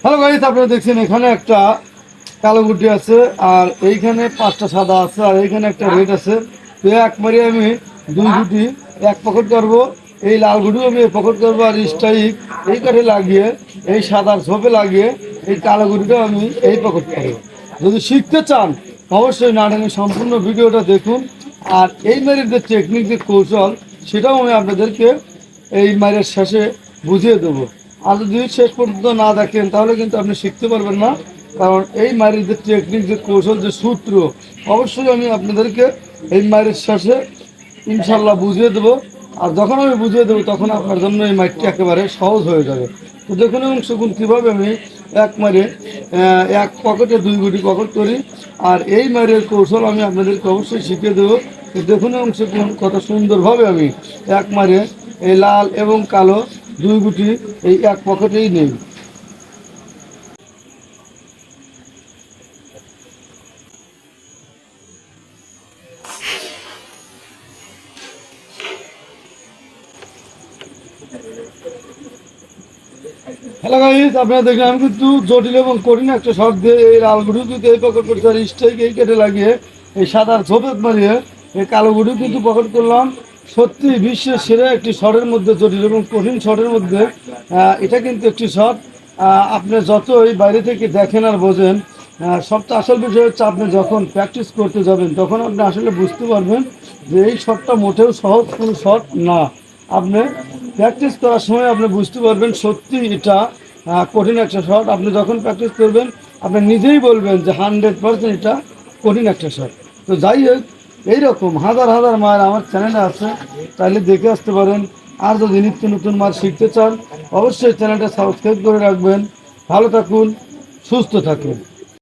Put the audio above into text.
Hello guys, আপনারা দেখছেন এখানে একটা কালো গুটি আছে, আর এইখানে 5টা সাদা আছে, আর এইখানে একটা রেড আছে। তো একবারে আমি দুই গুটি এক পকেট করবো, এই লাল গুটিও আমি পকেট করবো, আর স্ট্রাইক এই কাঠে লাগিয়ে এই সাদার ঝোপে লাগিয়ে এই কালো গুটিটাও আমি এই পকেট করবো। যদি শিখতে চান অবশ্যই নাটনে সম্পূর্ণ ভিডিওটা দেখুন, আর এই মারের যে টেকনিক, যে কৌশল, সেটাও আমি আপনাদেরকে এই মারের শেষে বুঝিয়ে দেবো। আর যদি শেষ পর্যন্ত না দেখেন তাহলে কিন্তু আপনি শিখতে পারবেন না, কারণ এই মায়ের যে টেকনিক, যে কৌশল, যে সূত্র, অবশ্যই আমি আপনাদেরকে এই মায়ের শেষে ইনশাল্লাহ বুঝিয়ে দেবো। আর যখন আমি বুঝিয়ে দেবো তখন আপনার জন্য এই মাইটটি একেবারে সহজ হয়ে যাবে। তো দেখুন এবং শিখুন কীভাবে আমি এক মারে এক পকেটে দুই গুটি পকেট করি, আর এই মায়ের কৌশল আমি আপনাদেরকে অবশ্যই শিখিয়ে দেবো। তো দেখুন এবং শিখুন কত সুন্দরভাবে আমি এক মারে এই লাল এবং কালো দুই গুটি এই এক পকেটেই নেই। হ্যালো গাইস, আপনারা দেখলেন আমি কিন্তু জটিল এবং কঠিন একটা শট দিয়ে এই লাল গুটি কিন্তু এই পকেট করছি, আর স্ট্রাইক এই কেটে লাগিয়ে এই সাদার ঝোপে মারিয়ে এই কালো গুটি কিন্তু পকেট করলাম। সত্যি বিশ্বের সেরা একটি শটের মধ্যে, জটিল এবং কঠিন শটের মধ্যে এটা কিন্তু একটি শট। আপনি যতই বাইরে থেকে দেখেন আর বোঝেন, সবটা আসল বিষয় হচ্ছে আপনি যখন প্র্যাকটিস করতে যাবেন তখন আপনি আসলে বুঝতে পারবেন যে এই শটটা মোটেও সহজ কোনো শট না। আপনি প্র্যাকটিস করার সময় আপনি বুঝতে পারবেন সত্যি এটা কঠিন একটা শট। আপনি যখন প্র্যাকটিস করবেন আপনি নিজেই বলবেন যে 100% এটা কঠিন একটা শট। তো যাই হোক, এইরকম হাজার হাজার মার আমার চ্যানেলে আছে, তাহলে দেখে আসতে পারেন। আর যদি নিত্য নতুন মার শিখতে চান অবশ্যই চ্যানেলটা সাবস্ক্রাইব করে রাখবেন। ভালো থাকুন, সুস্থ থাকুন।